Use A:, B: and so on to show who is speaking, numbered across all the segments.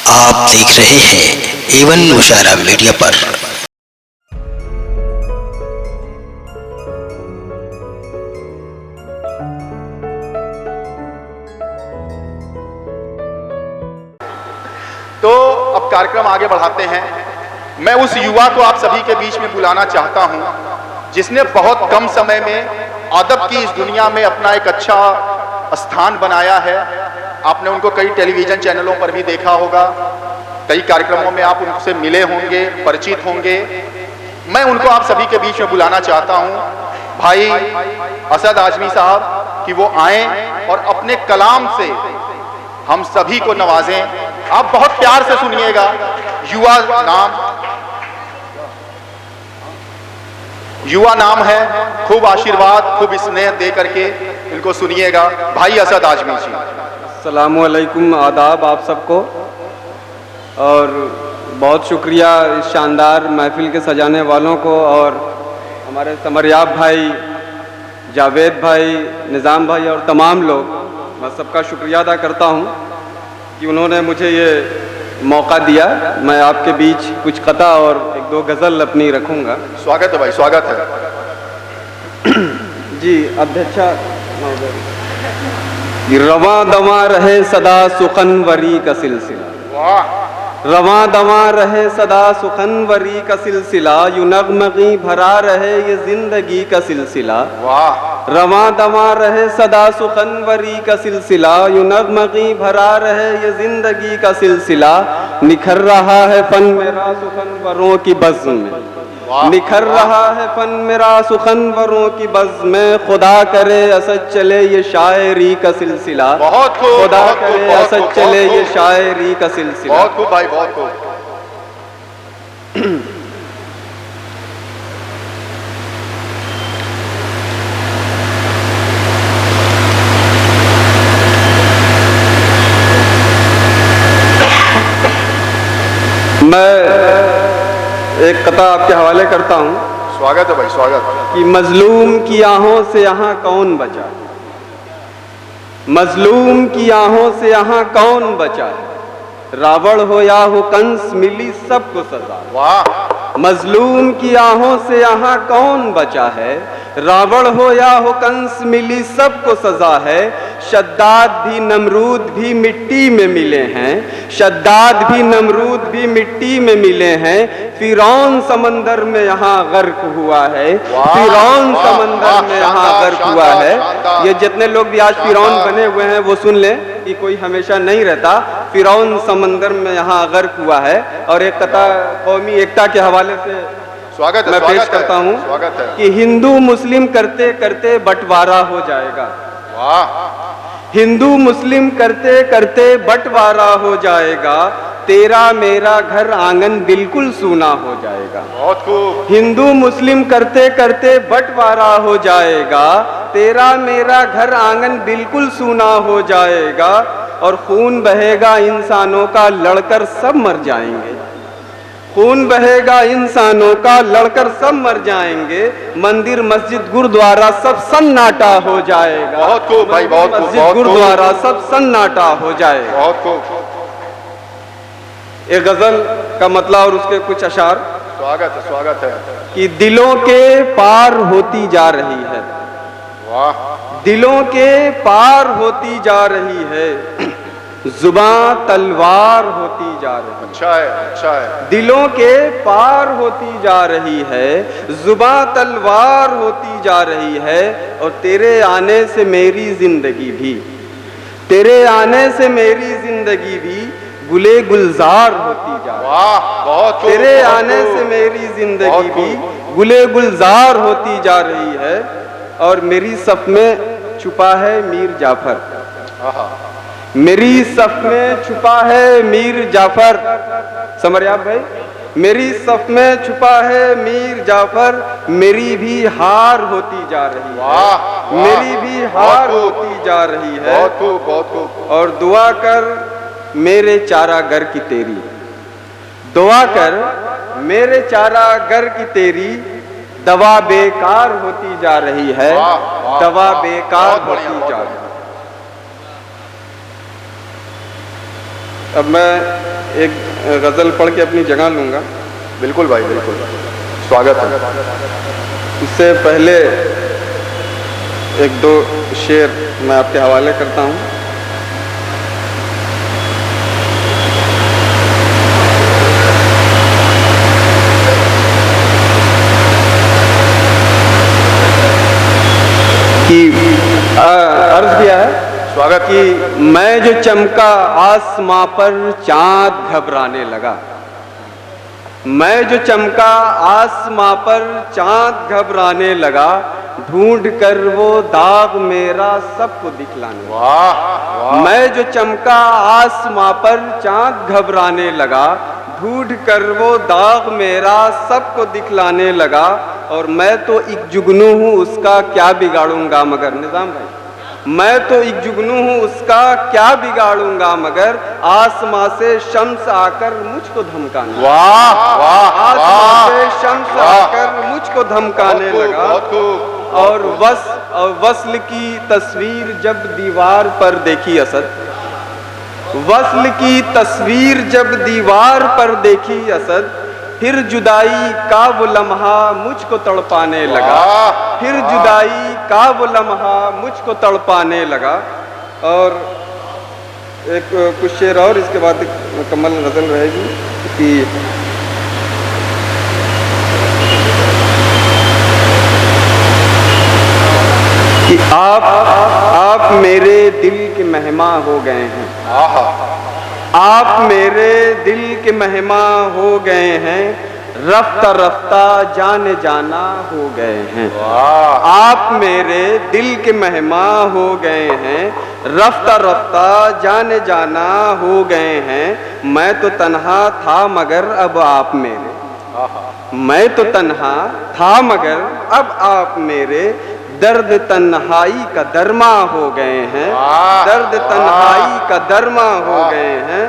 A: आप देख रहे हैं एवन मुशायरा मीडिया पर।
B: तो अब कार्यक्रम आगे बढ़ाते हैं। मैं उस युवा को आप सभी के बीच में बुलाना चाहता हूं जिसने बहुत कम समय में अदब की इस दुनिया में अपना एक अच्छा स्थान बनाया है। आपने उनको कई टेलीविजन चैनलों पर भी देखा होगा, कई कार्यक्रमों में आप उनसे मिले होंगे, परिचित होंगे। मैं उनको आप सभी के बीच में बुलाना चाहता हूं, भाई असद आजमी साहब, कि वो आएं और अपने कलाम से हम सभी को नवाजें। आप बहुत प्यार से सुनिएगा। युवा नाम है, खूब आशीर्वाद, खूब स्नेह दे करके इनको सुनिएगा। भाई असद आजमी जी।
C: अस्सलामु अलैकुम, आदाब आप सबको, और बहुत शुक्रिया इस शानदार महफिल के सजाने वालों को, और हमारे समरियाब भाई, जावेद भाई, निज़ाम भाई और तमाम लोग, मैं सबका शुक्रिया अदा करता हूं कि उन्होंने मुझे ये मौका दिया। मैं आपके बीच कुछ कथा और एक दो गज़ल अपनी रखूंगा।
B: स्वागत है भाई, स्वागत है।
C: जी अध्यक्षा रवा दवा रहे सदा सुखनवरी का सिलसिला,
B: वाह।
C: रवा दवा रहे सदा सुखनवरी का सिलसिला, यूं नगमगी भरा रहे ये जिंदगी का सिलसिला,
B: वाह।
C: रवा दवा रहे सदा सुखनवरी का सिलसिला, यूं नगमगी भरा रहे ये जिंदगी का सिलसिला, निखर रहा है फन मेरा सुखनवरों की बज़्म में, निखर रहा है फन मेरा सुखनवरों की बज़्म में, खुदा करे असद चले ये शायरी का सिलसिला,
B: बहुत खूब,
C: खुदा
B: बहुत खूब,
C: करे
B: बहुत
C: असद
B: खूब,
C: चले
B: बहुत
C: ये
B: खूब।
C: शायरी का सिलसिला।
B: बहुत खूब भाई, बहुत खूब।
C: मैं एक कथा आपके हवाले करता हूँ
B: स्वागत है भाई, स्वागत।
C: कि मजलूम की आहों से यहाँ कौन बचा, मजलूम की आहों से यहाँ कौन बचा, रावण हो या हो कंस मिली सबको सजा,
B: वाह।
C: मजलूम की आहों से यहाँ कौन बचा है, रावण हो या हो कंस मिली सबको सजा है, शद्दाद भी नमरूद भी मिट्टी में मिले हैं, शद्दाद भी नमरूद भी मिट्टी में मिले हैं, फिरौन समंदर में यहाँ गर्क हुआ है, फिरौन समंदर में यहाँ गर्क हुआ है। ये जितने लोग भी आज फिरौन बने हुए हैं वो सुन लें कि कोई हमेशा नहीं रहता, फिरौन समंदर में यहाँ गर्क हुआ है। और एक कथा कौमी एकता के हवाले से
B: स्वागत है,
C: मैं पेश
B: स्वागत है,
C: करता हूँ
B: स्वागत है।
C: कि हिंदू मुस्लिम करते करते बंटवारा हो जाएगा,
B: वाह।
C: हिंदू मुस्लिम करते करते बंटवारा हो जाएगा, तेरा मेरा घर आंगन बिल्कुल सूना हो जाएगा,
B: बहुत खूब।
C: हिंदू मुस्लिम करते करते बंटवारा हो जाएगा, तेरा मेरा घर आंगन बिल्कुल सूना हो जाएगा, और खून बहेगा इंसानों का लड़कर सब मर जाएंगे, खून बहेगा इंसानों का लड़कर सब मर जाएंगे, मंदिर मस्जिद गुरुद्वारा सब सन्नाटा हो जाएगा,
B: बहुत खूब भाई, बहुत खूब,
C: मस्जिद
B: बहुत खूब।
C: गुरुद्वारा सब सन्नाटा हो जाएगा।
B: बहुत खूब।
C: एक गजल का मतलब और उसके कुछ अशार।
B: स्वागत है, स्वागत है।
C: कि दिलों के पार होती जा रही है,
B: वाह।
C: दिलों के पार होती जा रही है, जुबां तलवार होती जा रही है,
B: अच्छा है, अच्छा है।
C: दिलों के पार होती जा रही है, जुबां तलवार होती जा रही है, और तेरे आने से मेरी जिंदगी भी, तेरे आने से मेरी जिंदगी भी गुले गुलजार होती जा रही है,
B: वाह। बहुत खूब,
C: तेरे
B: बहुत
C: आने
B: खूब।
C: से मेरी जिंदगी
B: बहुत
C: भी
B: खूब।
C: गुले गुलजार होती जा रही है, और मेरी सफ में छुपा है मीर जाफर,
B: आहा।
C: मेरी सफ में छुपा है मीर जाफर, समरियाब भाई, मेरी सफ में छुपा है मीर जाफर, मेरी भी हार होती जा रही है,
B: वाह, वाह।
C: मेरी भी हार होती जा रही है,
B: बहुत खूब, बहुत खूब।
C: और दुआ कर मेरे चारागर की तेरी, दुआ कर मेरे चारागर की तेरी, दवा बेकार होती जा रही है,
B: वाह, वाह,
C: दवा
B: वाह।
C: बेकार
B: बहुत बढ़िया,
C: होती
B: बहुत
C: जा
B: बढ़िया।
C: रही है। अब मैं एक गज़ल पढ़ के अपनी जगह लूँगा।
B: बिल्कुल भाई, बिल्कुल, स्वागत है।
C: उससे पहले एक दो शेर मैं आपके हवाले करता हूँ। कि अर्ज किया है,
B: स्वागत
C: कि मैं जो चमका आसमां पर चांद घबराने लगा। मैं जो चमका आसमां पर चांद घबराने लगा, ढूंढ कर वो दाग मेरा सबको दिखलाने लगा।
B: वाह वाह,
C: मैं जो चमका आसमां पर चांद घबराने लगा, ढूंढ कर वो दाग मेरा सबको दिखलाने लगा। और मैं तो एक जुगनू हूँ उसका क्या बिगाड़ूंगा मगर, निजाम भाई, मैं तो एक जुगनू हूँ उसका क्या बिगाड़ूंगा मगर, आसमां से शम्स आकर मुझको धमकाने।
B: वाह वाह,
C: आसमां से शम्स आकर मुझको धमकाने लगा।
B: बहुत खूब।
C: और वस्ल की तस्वीर जब दीवार पर देखी असद, वस्ल की तस्वीर जब दीवार पर देखी असद, फिर जुदाई का वो लम्हा मुझको तड़पाने लगा। फिर जुदाई का वो लम्हा मुझको तड़पाने लगा। और एक कुछ शेर और, इसके बाद मुकम्मल गज़ल रहेगी कि आप मेरे दिल के मेहमा हो गए हैं। आप मेरे दिल के मेहमा हो गए हैं, रफ्ता रफ्ता जाने जाना हो गए हैं। आप मेरे दिल के मेहमा हो गए हैं, रफ्ता रफ्ता जाने जाना हो गए हैं। मैं तो तन्हा था मगर अब आप मेरे, मैं तो तन्हा था मगर अब आप मेरे, दर्द तन्हाई का दरमा हो गए हैं। दर्द तन्हाई का दरमा हो गए हैं।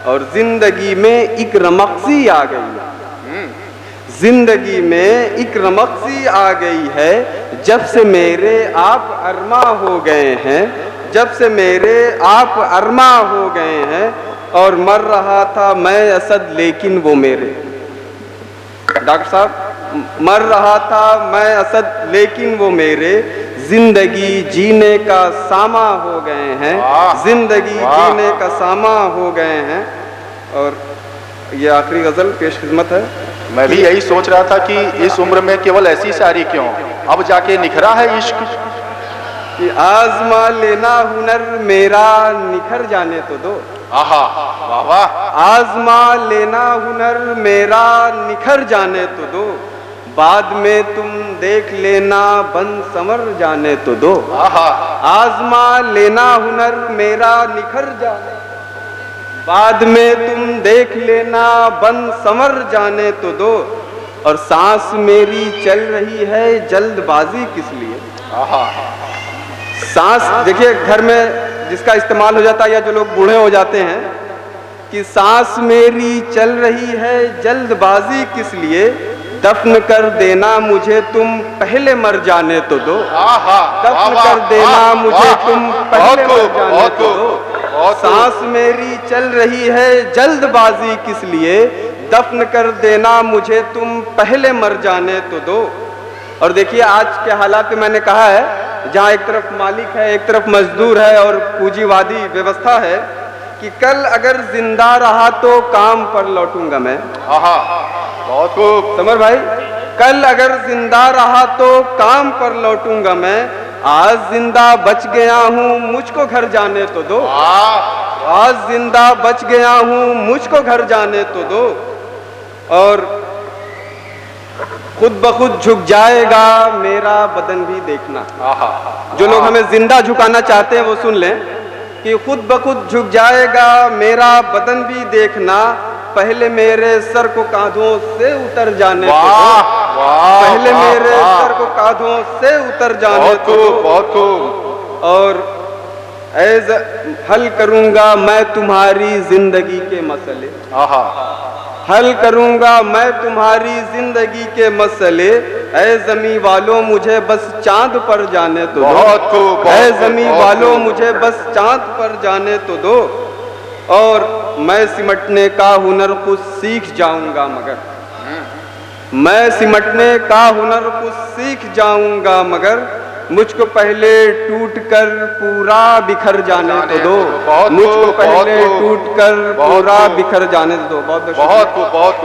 C: और जिंदगी में एक रमक्सी आ गई है, जिंदगी में एक रमक्सी आ गई है, जब से मेरे आप अरमा हो गए हैं। जब से मेरे आप अरमा हो गए हैं। और मर रहा था मैं असद लेकिन वो मेरे, डॉक्टर साहब, मर रहा था मैं असद लेकिन वो मेरे, जिंदगी जीने का सामा हो गए हैं। जिंदगी जीने का सामा हो गए हैं। और ये आखिरी गजल पेश खिदमत है।
B: मैं भी यही सोच रहा था कि इस उम्र में केवल ऐसी शायरी क्यों, अब जाके निखरा है इश्क।
C: कि आजमा लेना हुनर मेरा निखर जाने तो दो।
B: आहा, वाह वाह।
C: आजमा लेना हुनर मेरा निखर जाने तो दो, बाद में तुम देख लेना बन समर जाने तो दो। आजमा लेना हुनर मेरा निखर जाने, बाद में तुम देख लेना बन समर जाने तो दो। और सांस मेरी चल रही है जल्दबाजी किस लिए। सांस देखिए, घर में जिसका इस्तेमाल हो जाता है या जो लोग बूढ़े हो जाते हैं, कि सांस मेरी चल रही है जल्दबाजी किस लिए, दफन कर देना मुझे तुम पहले मर जाने तो दो। दफन कर देना मुझे तुम पहले मर जाने तो दो। सांस मेरी चल रही है जल्दबाजी किस लिए, दफन कर देना मुझे तुम पहले मर जाने तो दो। और देखिए आज के हालात में मैंने कहा है, जहाँ एक तरफ मालिक है एक तरफ मजदूर है और पूंजीवादी व्यवस्था है, कि कल अगर जिंदा रहा तो काम पर लौटूंगा मैं।
B: बहुत खूब
C: समर भाई, कल अगर जिंदा रहा तो काम पर लौटूंगा मैं, आज जिंदा बच गया हूँ मुझको घर जाने तो दो। आज जिंदा बच गया हूँ मुझको घर जाने तो दो। और खुद ब खुद झुक जाएगा मेरा बदन भी देखना। जो लोग हमें जिंदा झुकाना चाहते हैं वो सुन लें, कि खुद ब खुद झुक जाएगा मेरा बदन भी देखना, पहले मेरे सर को कांधों से उतर जाने तो दो। पहले मेरे सर को कांधों से उतर जाने तो दो।
B: बहुत खूब।
C: और हल करूंगा मैं तुम्हारी जिंदगी के मसले, हल करूंगा मैं तुम्हारी जिंदगी के मसले, ऐ ज़मीं वालों मुझे बस चांद पर जाने तो दो। ऐ ज़मीं वालों मुझे बस चांद पर जाने तो दो। और मैं सिमटने का हुनर कुछ सीख जाऊंगा मगर, मैं सिमटने का हुनर कुछ सीख जाऊंगा मगर, मुझको पहले टूट कर पूरा बिखर जाने तो दो, मुझको पहले टूट कर पूरा बिखर जाने तो दो। बहुत
B: बहुत